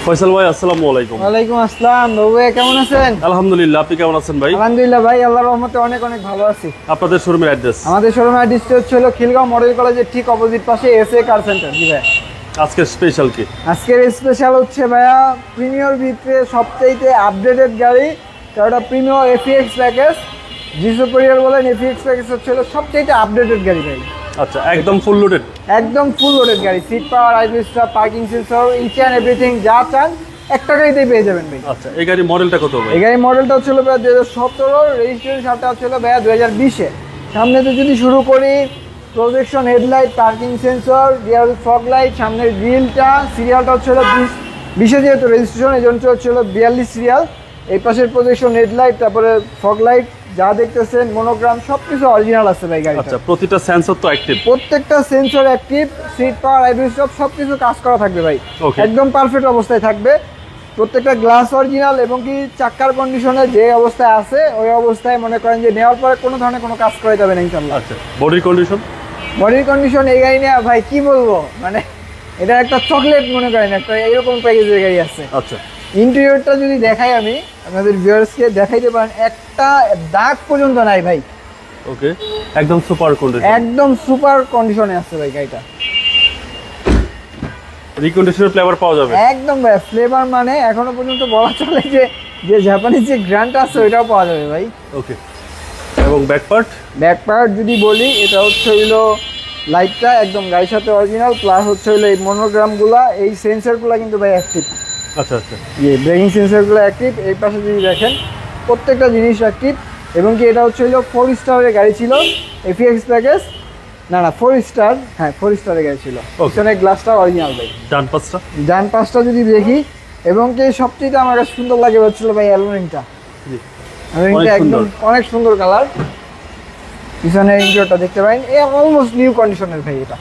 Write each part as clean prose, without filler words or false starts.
ফয়সাল ভাই আসসালামু আলাইকুম। ওয়ালাইকুম আসসালাম। বাবু কেমন আছেন? আলহামদুলিল্লাহ, আপনি কেমন আছেন ভাই? আলহামদুলিল্লাহ ভাই, আল্লাহর রহমতে অনেক অনেক ভালো আছি। আপনাদের শোরুমের অ্যাড্রেস? আমাদের শোরুমের অ্যাড্রেসটা হলো খিলগাঁও মডেল কলেজের ঠিক অপোজিট পাশে এসএ কার সেন্টার। জি ভাই। আজকের স্পেশাল কি? আজকের স্পেশাল হচ্ছে ভাইয়া প্রিমিয়র ভিতরে সবচাইতে আপডেটেড গাড়ি, কারণ প্রিমিয়র এফিএক্স প্যাকেজ, জি সুপারিয়র বলেন, এফিএক্স প্যাকেজ হচ্ছে সবচাইতে আপডেটেড গাড়ি ভাই। আচ্ছা, একদম ফুল লোডেড? একদম ফুল লোডেড গাড়ি, সিট পাওয়ার, আইপিএসটা, parking sensor, each and everything যা চান একটা গাড়িতেই পেয়ে যাবেন ভাই। আচ্ছা, এই গাড়ির মডেলটা কত ভাই? এই গাড়ির মডেলটা হচ্ছে ভাইয়া 2017, রেজিস্ট্রেশন সালটা হচ্ছে ভাইয়া 2020-এ। সামনেতে যদি শুরু করি, প্রজেকশন হেডলাইট, পার্কিং সেন্সর, রিয়ার ফগ লাইট, সামনের গ্রিলটা, সিরিয়ালটা হচ্ছে 20-এ যেহেতু রেজিস্ট্রেশন, এই জন্য হচ্ছে 42 সিরিয়াল। এই পাশের প্রজেকশন হেডলাইট, তারপরে ফগ লাইট যা দেখতেছেন, মনোগ্রাম সবকিছু অরিজিনাল আছে ভাই গাড়িটা। আচ্ছা, প্রতিটা সেন্সর তো অ্যাক্টিভ? প্রত্যেকটা sensor active, seat power, IPS সবকিছু কাজ করা থাকবে ভাই, একদম পারফেক্ট অবস্থায় থাকবে। প্রত্যেকটা গ্লাস অরিজিনাল, এবং কি চাক্কার কন্ডিশনে যে অবস্থায় আছে ওই অবস্থায় মনে করেন যে নেওয়ার পরে কোনো ধরনের কোনো কাজ করে যাবে না ইনশাআল্লাহ। আচ্ছা, বডির কন্ডিশন? বডির কন্ডিশন এই গাড়ি নিয়ে ভাই কি বলবো, মানে এটা একটা চকলেট মনে করেন, একটা এরকম প্যাকেজের গাড়ি আছে। আচ্ছা, ইন্টেরিয়রটা যদি দেখাই আমি আপনাদের ভিউয়ার্সকে দেখাইতে পারেন, একটা দাগ পর্যন্ত নাই ভাই। ওকে, একদম সুপার কন্ডিশন, একদম সুপার কন্ডিশনে আছে ভাই গাড়িটা। রিকন্ডিশনের ফ্লেভার পাওয়া যাবে? একদম ভাই, ফ্লেভার মানে এখনো পর্যন্ত বলা চলে যে জাপানিজ যে গ্র্যান্ডটা আছে ওইটাও পাওয়া যাবে ভাই। ওকে, এবং ব্যাক পার্ট যদি বলি, এটা হচ্ছে লাইটটা একদম গাড়ির সাথে অরিজিনাল, প্লাস হচ্ছে এই মনোগ্রামগুলা, এই সেন্সরগুলো কিন্তু ভাই অ্যাক্টিভ। আচ্ছা আচ্ছা, ব্রেকিং সেন্সরগুলো অ্যাক্টিভ। এই পাশে যদি দেখেন প্রত্যেকটা জিনিস অ্যাক্টিভ, এবং কি এটা হচ্ছে 4 স্টারের গাড়ি ছিল, এফিএক্স প্যাকেজ, না 4 স্টার, হ্যাঁ 4 স্টারের গাড়ি ছিল। পিছনের গ্লাসটা অরিজিনাল ভাই। ডান পাশটা যদি দেখি, এবং কি সবচেয়ে আমার কাছে সুন্দর লাগে হচ্ছিল ভাই অ্যালুমিনিয়ামটা। একদম অনেক সুন্দর কালার। পিছনের ইন্টেরিয়রটা দেখতে পারেন, অলমোস্ট নিউ কন্ডিশনের ভাই এটা।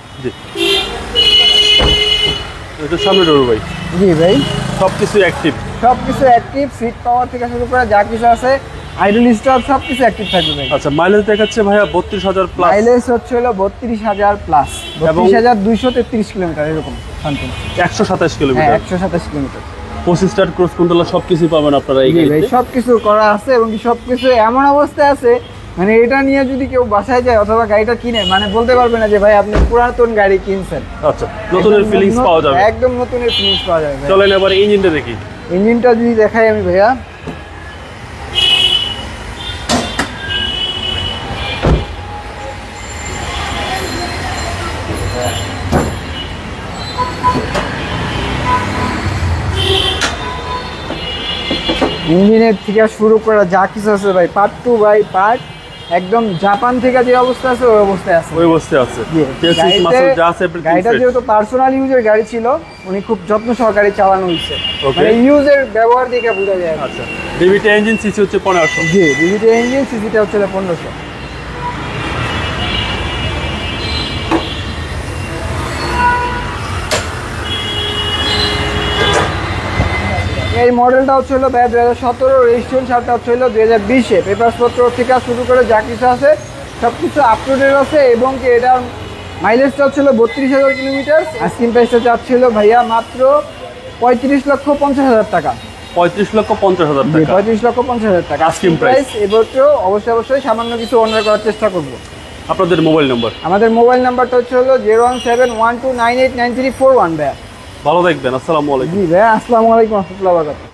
এটা সামনে ডোর ভাই? জি ভাই, সবকিছু অ্যাক্টিভ? সবকিছু অ্যাক্টিভ, সিট পাওয়ার থেকে শুরু করে যা কিছু আছে, আইডল স্টার সবকিছু অ্যাক্টিভ থাকবে ভাই। আচ্ছা, মাইলেজ দেখাচ্ছে ভাইয়া 32,000 প্লাস? মাইলেজ হচ্ছে 32,000 প্লাস, 32,233 কিলোমিটার এরকম something. 127 kilometre? 127 kilometre. 25 star cruise control সবকিছু পাবেন আপনারা এই গাড়িতে? ভাই সবকিছু করা আছে, এবং সবকিছু এমন অবস্থায় আছে মানে এটা নিয়ে যদি কেউ বাসায় যায় অথবা গাড়িটা কিনে, মানে বলতে পারবে না যে ভাই আপনি পুরাতন গাড়ি কিনছেন। আচ্ছা, নতুনের ফিলিংস পাওয়া যাবে? একদম নতুনের ফিলিংস পাওয়া যাবে। চলেন এবার ইঞ্জিনটা দেখি। ইঞ্জিনটা যদি দেখাই আমি ভাইয়া, ইঞ্জিনের থেকে শুরু করে যা কিছু আছে ভাই, পার্ট টু বাই পার্ট, একদম জাপান থেকে যে অবস্থা আছে ওই অবস্থায় আছে। গাড়িটা যেহেতু পার্সোনাল ইউজের গাড়ি ছিল, উনি খুব যত্ন সহকারে চালানো হয়েছে, মানে ইউজের ব্যবহার দেখে বোঝা যায়। আচ্ছা, ডিভিটি ইঞ্জিন, সিসি হচ্ছে 1500? জি, ডিভিটি ইঞ্জিন, সিসিটা হচ্ছে 1500। এই মডেলটা হচ্ছে 2017, রেজিস্ট্রেশন সালটা হচ্ছে 2020-এ। পেপারসপত্র থেকে শুরু করে যা কিছু আছে সব কিছু আপ টু ডেট আছে, এবং কি এটার মাইলেজটা হচ্ছে 32,000 কিলোমিটার। আস্কিং প্রাইসটা চাচ্ছিল ভাইয়া মাত্র 35,50,000 টাকা। 35,50,000 টাকা? 35,50,000 টাকা আস্কিং প্রাইস। এবছর অবশ্যই সামান্য কিছু অনার করার চেষ্টা করব। আপনাদের মোবাইল নাম্বার? আমাদের মোবাইল নাম্বারটা হচ্ছে 01712989341 ভাইয়া। ভালো থাকবেন, আসসালামু আলাইকুম। জি ভাইয়া, আসসালামু আলাইকুম ওয়া রাহমাতুল্লাহি ওয়া বারাকাতুহু।